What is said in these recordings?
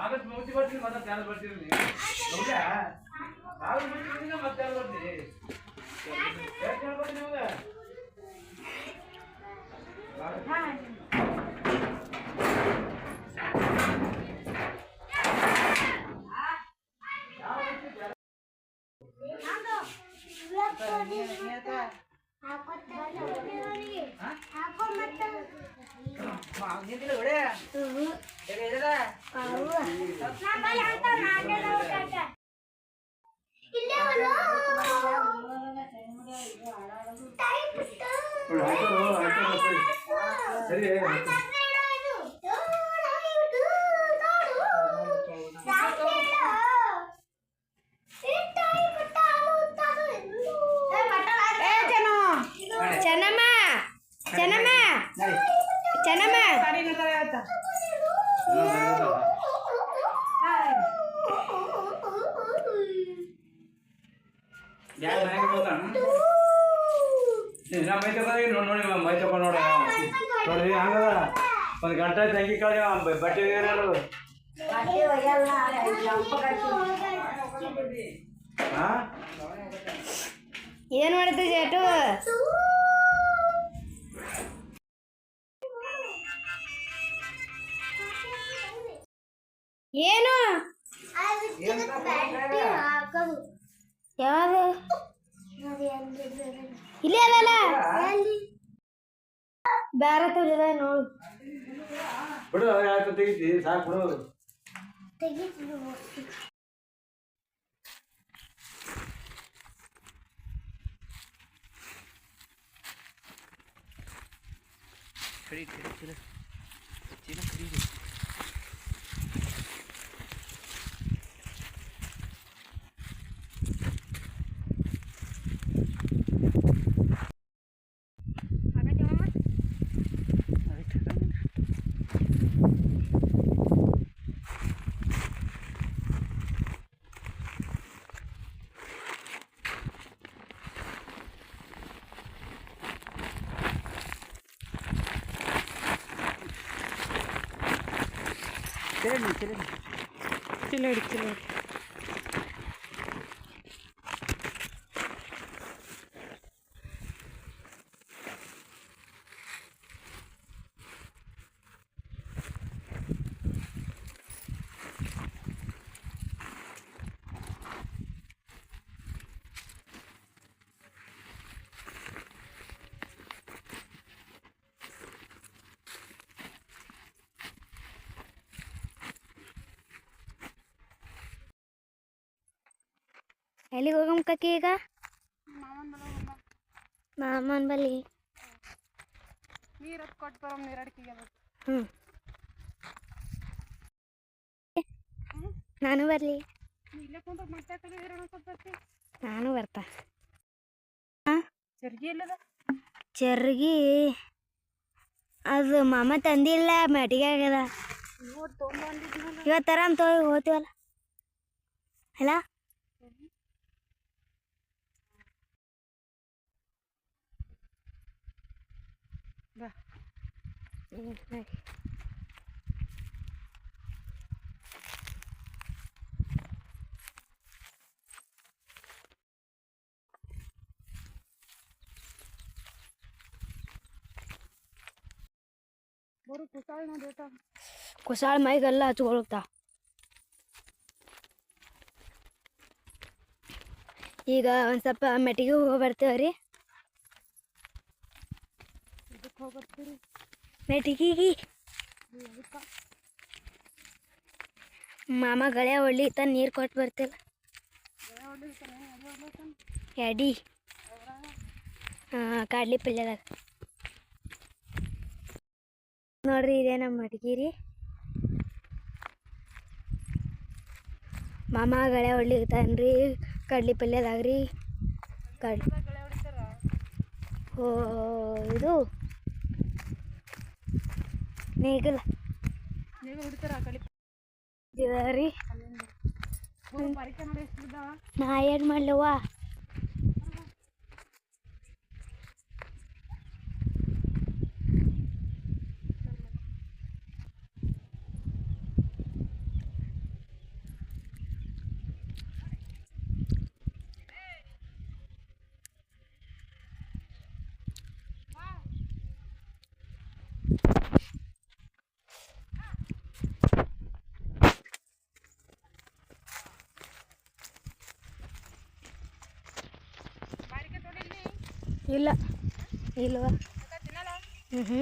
August ಮುಗಿಸಿ ಬರ್ತೀನಿ ಮತ್ತೆ ಚಾನಲ್ ಬರ್ತೀರಿ ಹೌದಾ ಆಗಸ್ಟ್ ಮುಗಿಸಿ ಮತ್ತೆ ಚಾನಲ್ ಬರ್ತೀನಿ ಎಷ್ಟು ಚಾನಲ್ ಬರ್ತೀನಿ ನಿಮಗೆ ನೋಡಿ ಹಂಗದ ಒಂದು ಗಂಟೆ ತಂಗಿ ಕಳೆ ಬಟ್ಟೆ ಏನ್ ಮಾಡ್ತಿ ಜೇಟು ಏನು ಯಾವುದು ಇಲ್ಲೇ ಅದಲ್ಲ ಬೇರೆ ತೋರಿದ ನೋಡು ಬಿಡು ಯಾಕೆ ತೆಗಿತಿ ಸಾಕು ಬಿಡು ಚಲೋ ಎಲ್ಲಿಗೆ ಹೋಗಮ್ ಕಕ್ಕಿ ಈಗ ಮಾಮನ್ ಬಲ್ಲಿ ನೀರು ಕೊಟ್ಟು ಬರೋ ನೀರಡಿಕೆಗೆ ನಾನು ಬರ್ಲಿ ಇಲ್ಲೇ ಕುಂತ ಮತ್ತೆ ನಾನು ಬರ್ತಾ ಚರ್ಗಿ ಎಲ್ಲದ ಚರ್ಗಿ ಅದು ಮಾಮ ತಂದಿಲ್ಲ ಮೆಟಿಗೆ ಆಗ್ಯದ ಇವತ್ತು ತರಾಮ್ ಹೋಗ್ತೀವಲ್ಲ ಅಲ್ಲ ಕುಸಾಳ ಮೈಗೆಲ್ಲ ಹಚ್ಕೊಳ್ತಾ ಈಗ ಒಂದು ಸ್ವಲ್ಪ ಮೆಟ್ಟಿಗೆ ಹೋಗಿ ಬರ್ತೇವೆ ರೀ ಮೆಟಿಗಿಗಿ ಮಾಮ ಗಳೆ ಹೊಡ್ಲಿತ್ತ ನೀರು ಕೊಟ್ಟು ಬರ್ತಿಲ್ಲ ಎಡಿ ಕಡ್ಲಿ ಪಲ್ಯದಾಗ ನೋಡ್ರಿ ಇದೇ ನಮ್ಮ ಮಡ್ಗಿರಿ ಮಾಮ ಗಳೆ ಹೊಡ್ಲಿಕ್ತಾನ್ರಿ ಕಡ್ಲಿ ಪಲ್ಯದಾಗ ರೀ ಓ ಇದು ನೇಗಲ ರೀ ನಾ ಏನು ಮಾಡ್ಲವ್ವ ಇಲ್ಲ ಇಲ್ವ ಹ್ಞೂ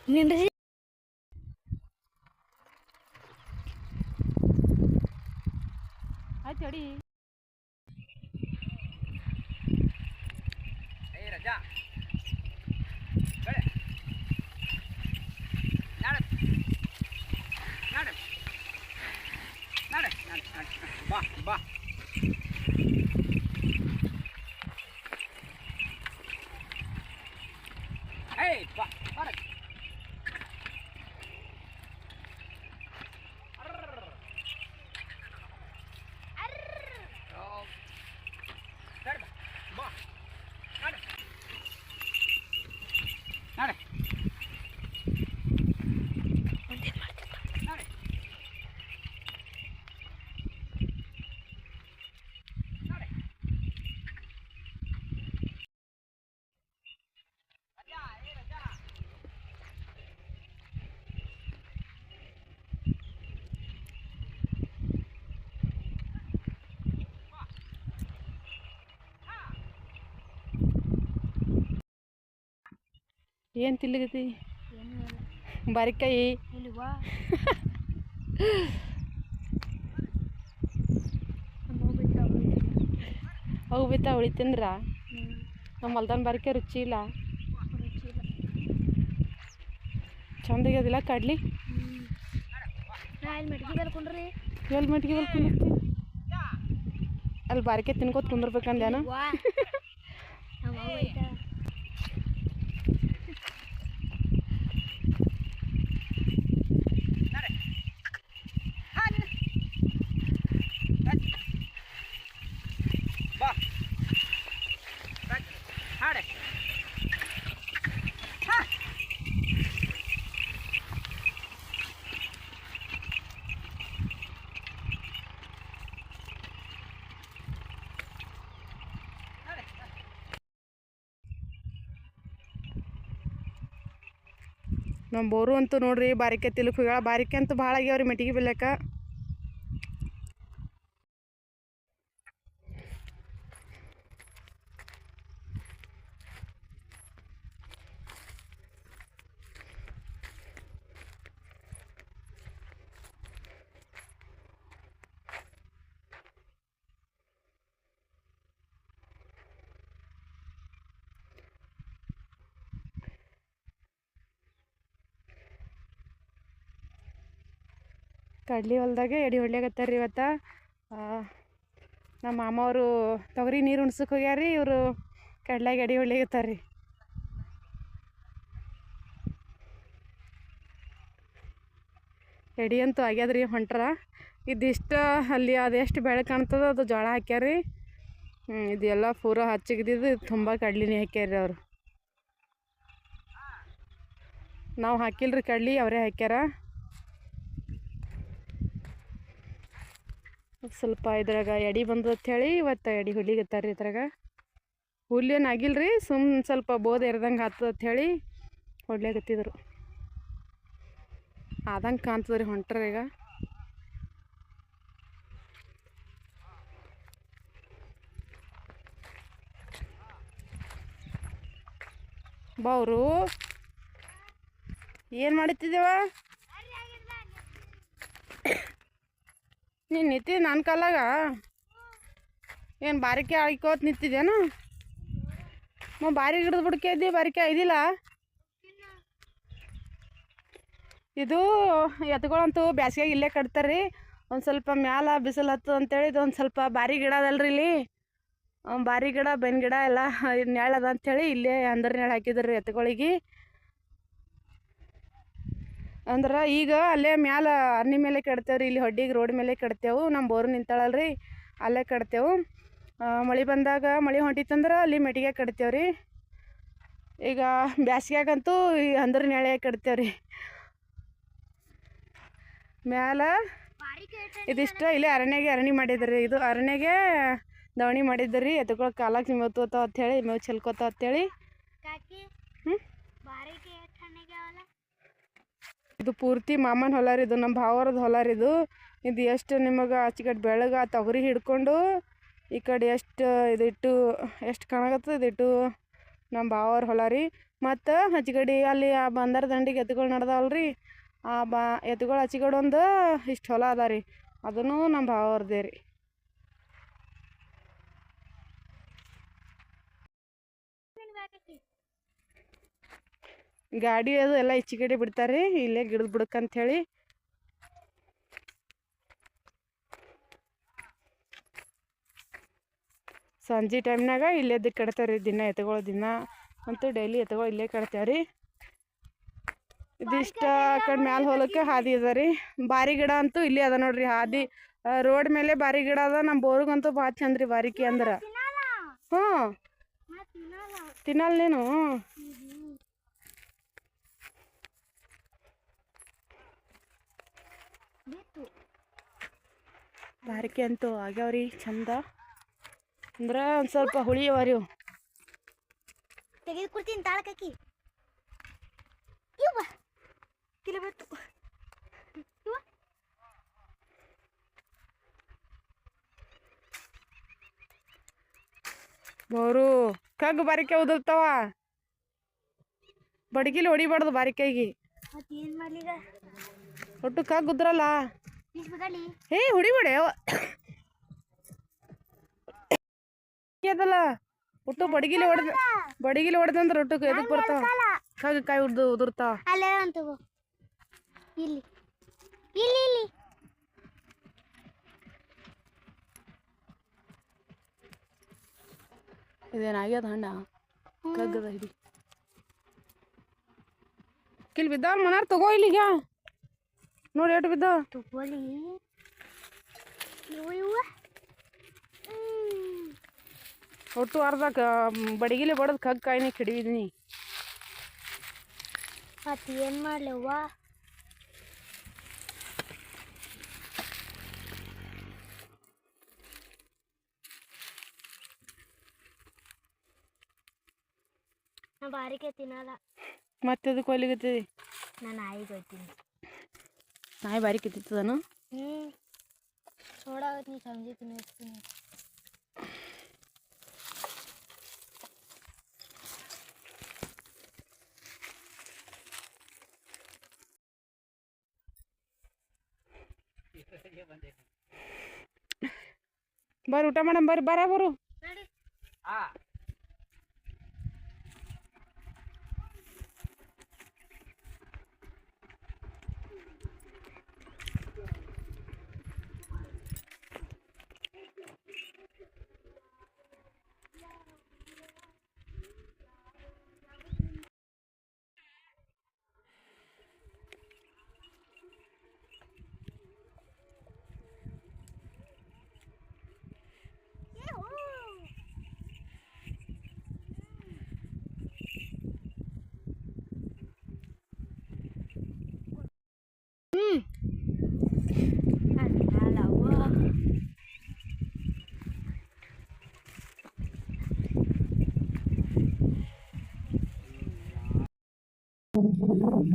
ನಿಂದ್ರಿ ಆಯ್ತು ಅಡಿ ರಜಾ ಗಳೆ ನಾಳೆ ನಾಳೆ ನಾಳೆ ನಾಳೆ ಬಾ ಬಾ Hey, bak, bak. ಏನು ತಿಲ್ಲಿಗತಿ ಬಾರಿಕಾಯಿ ಇಲ್ವಾ ಅವು ಬಿತ್ತ ಉಳಿ ತಿಂದ್ರ ನಮ್ಮ ಹೊಲ್ದಾನ ಬಾರಿಕಾಯಿ ರುಚಿ ಇಲ್ಲ ಚಂದಾಗ್ಯದಿಲ್ಲ ಕಡ್ಲಿ ಅಲ್ಲಿ ಮೆಟ್ಗಿ ಕಲ್ಕೊಂಡ್ರಿ ಎಲ್ಲಿ ಮಟ್ಟಿಗೆ ಕುಂದಿರ್ತಿ ಅಲ್ಲಿ ಬಾರಿಕಾಯಿ ತಿನ್ಕೋತ ಕುಂದಿರ್ಬೇಕಂದ್ಯಾನ ನಮ್ಮ ಬೋರು ಅಂತೂ ನೋಡ್ರಿ ಬಾರಿಕಾಯಿ ತಿಲಕ್ ಹೋಗ್ಯಾಳ ಬಾರಿಕಾಯಿ ಅಂತೂ ಭಾಳ ಆಗ್ಯಾವ್ರಿ ಮೆಟ್ಟಿಗೆ ಬೆಲ್ಲಕ ಕಡ್ಲಿ ಹೊಲ್ದಾಗೆ ಎಡಿ ಹೊಡ್ಲಿಕತ್ತಾರ ಇವತ್ತು. ನಮ್ಮ ಮಾಮ ಅವರು ತೊಗರಿ ನೀರು ಉಣ್ಸಕ್ಕೆ ಹೋಗ್ಯಾರ ರೀ. ಇವರು ಕಡ್ಲಾಗ ಎಡಿ ಹೊಡ್ಲಿಕತ್ತಾರ ರೀ. ಎಡಿ ಅಂತೂ ಆಗ್ಯದ್ರಿ ಹೊಂಟ್ರ. ಇದಿಷ್ಟು ಅಲ್ಲಿ ಅದೆಷ್ಟು ಬೆಳೆ ಕಾಣ್ತದ ಅದು ಜೋಳ ಹಾಕ್ಯಾರ ರೀ. ಇದೆಲ್ಲ ಪೂರ ಹಚ್ಚಿಗಿದ್ದು ತುಂಬ ಕಡ್ಲಿನೇ ಹಾಕ್ಯಾರ ಅವರು. ನಾವು ಹಾಕಿಲ್ರಿ ಕಡ್ಲಿ, ಅವರೇ ಹಾಕ್ಯಾರ. ಸ್ವಲ್ಪ ಇದ್ರಾಗ ಎಡಿ ಬಂದು ಅಂಥೇಳಿ ಇವತ್ತು ಎಡಿ ಹೊಡ್ಲಿಕತ್ತಾರ ರೀ. ಇದ್ರಾಗ ಹುಲ್ಲೇನು ಆಗಿಲ್ರಿ, ಸ್ವಲ್ಪ ಬೋದ ಎರ್ದಂಗೆ ಆತದ ಅಂಥೇಳಿ ಹೊಡ್ಲಿಕತ್ತಿದ್ರು. ಆದಂಗೆ ಕಾಣ್ತದೆ ರೀ ಹೊಂಟ್ರ ಈಗ. ಬಾವ್ರು ಏನು ಮಾಡುತ್ತಿದ್ದೇವ? ನೀನು ನಿಂತಿದ್ದೆ ನನ್ನ ಕಾಲಾಗ? ಏನು ಬಾರಿಕೆ ಆಯ್ಕೋತ ನಿಂತಿದ್ದೇನು? ಬಾರಿ ಗಿಡದ ಬುಡಕೆ ಇದ್ದಿ, ಬಾರಿಕೆ ಇದಿಲ್ಲ. ಇದು ಎತ್ಗಳಂತೂ ಬ್ಯಾಸ್ಗೆಗೆ ಇಲ್ಲೇ ಕಟ್ತಾರೆ ರೀ. ಒಂದು ಸ್ವಲ್ಪ ಮ್ಯಾಲ ಬಿಸಿಲು ಹತ್ತು ಅಂತೇಳಿ ಇದು ಒಂದು ಸ್ವಲ್ಪ ಬಾರಿ ಗಿಡ ಅದಲ್ರಿ ಇಲ್ಲಿ. ಬಾರಿ ಗಿಡ, ಬೆನ್ ಗಿಡ ಎಲ್ಲ ನೆಳದ ಅಂಥೇಳಿ ಇಲ್ಲೇ ಅಂದ್ರೆ ನೆಳ ಹಾಕಿದ್ರಿ ಎತ್ತುಗಳಿಗೆ. ಅಂದ್ರೆ ಈಗ ಅಲ್ಲೇ ಮ್ಯಾಲ ಅರ್ನಿ ಮೇಲೆ ಕಟ್ತೇವ್ರಿ. ಇಲ್ಲಿ ಹೊಡ್ಡಿಗೆ ರೋಡ್ ಮೇಲೆ ಕಟ್ತೇವೆ. ನಮ್ಮ ಬೋರು ನಿಂತಾಳಲ್ರಿ, ಅಲ್ಲೇ ಕಟ್ತೇವೆ. ಮಳೆ ಬಂದಾಗ ಮಳೆ ಹೊಂಟಿತ್ತಂದ್ರೆ ಅಲ್ಲಿ ಮೆಟಿಗೆ ಕಟ್ತೇವ್ರಿ. ಈಗ ಬ್ಯಾಸ್ಗ್ಯಾಗಂತೂ ಈ ಅಂದ್ರೆ ನೆಳೆ ಕಟ್ತೇವ್ರಿ ಮ್ಯಾಲ. ಇದಿಷ್ಟು ಇಲ್ಲೇ ಅರಣಿ ಮಾಡಿದ್ರಿ. ಇದು ಅರಣ್ಯಾಗೆ ದವಣಿ ಮಾಡಿದ್ರಿ. ಎತ್ತುಗಳ ಕಾಲಾಗ ಮೇವ್ತೋತ ಅಂಥೇಳಿ, ಮೇವು ಚೆಲ್ಕೋತ ಅಂಥೇಳಿ. ಇದು ಪೂರ್ತಿ ಮಾಮನ ಹೊಲ ರೀ. ಇದು ನಮ್ಮ ಭಾವರದ ಹೊಲ ರೀ. ಇದು ಎಷ್ಟು ನಿಮಗೆ ಆಚೆಗಡೆ ಬೆಳಗ್ಗೆ ತೊಗರಿ ಹಿಡ್ಕೊಂಡು ಈ ಕಡೆ ಎಷ್ಟು ಇದಿಟ್ಟು ಎಷ್ಟು ಕಾಣಕತ್ತದ ಇದಿಟ್ಟು ನಮ್ಮ ಭಾವರ ಹೊಲ ರೀ. ಮತ್ತು ಆಚೆಗಡೆ ಅಲ್ಲಿ ಆ ಬಂದರ ದಂಡಿಗೆ ಎತ್ತುಗಳು ನಡೆದಾವಲ್ರಿ, ಎತ್ತುಗಳು ಆಚೆಗಡೆ ಒಂದು ಇಷ್ಟು ಹೊಲ ಅದ ರೀ. ಅದೂ ನಮ್ಮ ಭಾವರದೇ ರೀ. ಗಾಡಿ ಅದು ಎಲ್ಲ ಈಚೆಗಡೆ ಬಿಡ್ತಾರೆ ರೀ, ಇಲ್ಲೇ ಗಿಡದ ಬುಡಕ್ಕೆ ಅಂಥೇಳಿ. ಸಂಜೆ ಟೈಮ್ನಾಗ ಇಲ್ಲೇದ್ದು ಕಟ್ತೇವೆ ರೀ. ದಿನ ಎತ್ತುಗಳು ದಿನ ಅಂತೂ ಡೈಲಿ ಎತ್ತುಗಳು ಇಲ್ಲೇ ಕಟ್ತೇವೆ ರೀ. ಇದಿಷ್ಟು ಕಡೆ ಮ್ಯಾಲ ಹೊಲಕ್ಕೆ ಹಾದಿ ಅದ ರೀ. ಬಾರಿ ಗಿಡ ಅಂತೂ ಇಲ್ಲೇ ಅದ ನೋಡ್ರಿ ಹಾದಿ. ರೋಡ್ ಮೇಲೆ ಬಾರಿ ಗಿಡ ಅದ. ನಮ್ಮ ಬೋರ್ಗಂತೂ ಭಾಳ ಚಂದ ರೀ ಬಾರಿಕಿ ಅಂದ್ರೆ. ಹ್ಞೂ ತಿನ್ನಲ್ಲ ನೀನು? ಬಾರಿಕೆ ಅಂತೂ ಆಗ್ಯಾವ್ರಿ ಚಂದ. ಅಂದ್ರೆ ಒಂದು ಸ್ವಲ್ಪ ಹುಳಿ ಅವ ರೀ. ತೆಗೆದುಕೊಡ್ತೀನಿ ತಾಳಕಿ ಕಿಲೋಬತ್ತು. ಬೋರು ಕಗ್ಗು ಬಾರಿಕೆ ಉದುರ್ತಾವ. ಬಡ್ಗಿಲಿ ಹೊಡಿಬಾರ್ದು ಬಾರಿಕೆಗೆ. ಏನು ಮಾಡ್ಲಿಗ ಒಟ್ಟು ಕಗ್ಗು ಉದ್ರಲ್ಲ. ಏ ಹೊಡಿಬೇಡ ಅದಲ್ಲ. ಒಟ್ಟು ಬಡಗಿಲಿ ಹೊಡೆದಂದ್ರೆ ಒಟ್ಟು ಎದಕ್ಕೆ ಬರ್ತಾವ? ಕಗ್ಗು ಕಾಯಿ ಉದುರ್ತಾವ. ಅಲ್ಲೇ ಅಂತಗೋ ಇಲ್ಲಿ ಇಲ್ಲಿ ಇಲ್ಲಿ. ಇದೇನಾಗ್ಯದ ಹಣ್ಣ ಕಗ್ಗದ ಹಿಡಿ. ಕಿಲ್ ಬಿದ್ದಾವ ಮನಾರ್ ತಗೋ ಇಲ್ಲಿಗ ನೋಡಿ ಎಷ್ಟು ಬಿದ್ದಾವ. ತಗೊಳ್ಳಿ ಒಟ್ಟು ಅರ್ಧ ಬಡಗಿಲಿ ಬಡದ್ ಕಗ್ಗ ಕಾಯಿನೇ ಕೆಡವಿದೀನಿ. ಮತ್ತೆ ಏನು ಮಾಡ್ಲವ್ವ? ನಾ ಬಾರಿಕೆ ತಿನ್ನಲ್ಲ. ಮತ್ತೆ ಅದಕ್ಕೆ ಒಲಿಗತ್ತಿದಿ? ನಾನು ನಾಯಿಗೆ ಹೋಗ್ತೀನಿ. ನಾಯಿ ಬಾರಿಕೆ ತಿತ್ತದನು? ನೋಡಾವತ್ ನೀ ಸಂಜೆ ತಿನ್ನಿಸ್ತೀನಿ. ಬರ್ರಿ ಊಟ ಮಾಡಮ್ ಬರ್ರಿ. ಬರು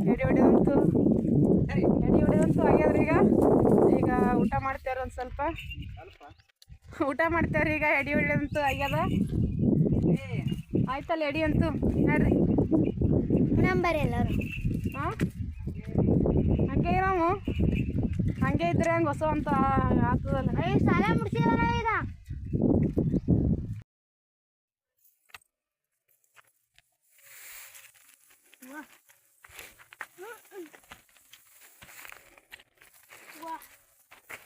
ಎಡಿ ಹೊಡೆದಂತು ಎಡಿ ಹೊಡೆದಂತು ಆಗ್ಯಾದ್ರಿ ಈಗ ಊಟ ಮಾಡ್ತೇವ್ರಿ ಒಂದು ಸ್ವಲ್ಪ ಊಟ ಮಾಡ್ತೇವ್ರಿ ಈಗ ಎಡಿ ಹೊಡೆದಂತು ಆಗ್ಯದ ಆಯ್ತಲ್ಲ ಎಡಿ ಅಂತೂ ನೋಡ್ರಿ ನಂಬರ್ ಎಲ್ಲರೂ ಹಾಂ ಹಂಗೆ ನಾವು ಹಂಗೆ ಇದ್ರೆ ಹಂಗೆ ಹೊಸ ಅಂತ ಆಗ್ತದಲ್ಲ ಸಾಲ ಮುಡ್ಸಿದಾರ ಈಗ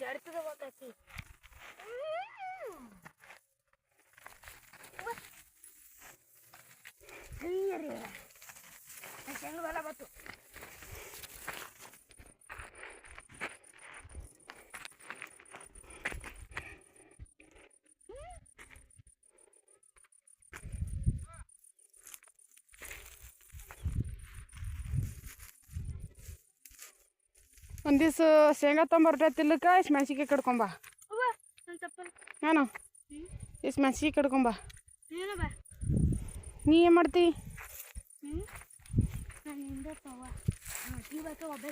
ಜಡ್ತದ ಗೊತ್ತಾಕಿ ಹೆಂಗ ಬಲ ಬತ್ತು ಒಂದು ದಿವ್ಸ ಶೇಂಗಾ ತೊಂಬರ್ಟ ತಿಲ್ಲಕ್ಕ ಇಷ್ಟು ಮೆಣ್ಸಿಕಾಯಿ ಕಡ್ಕೊಂಬ ನಾನು ಇಷ್ಟು ಮೆಣ್ಸಿಕಾಯಿ ಕಡ್ಕೊಂಬ ನೀ ಏನು ಮಾಡ್ತಿ ನಾನು ಹಿಂದೆ ತವ ಇವತ್ತು ಒಬ್ಬ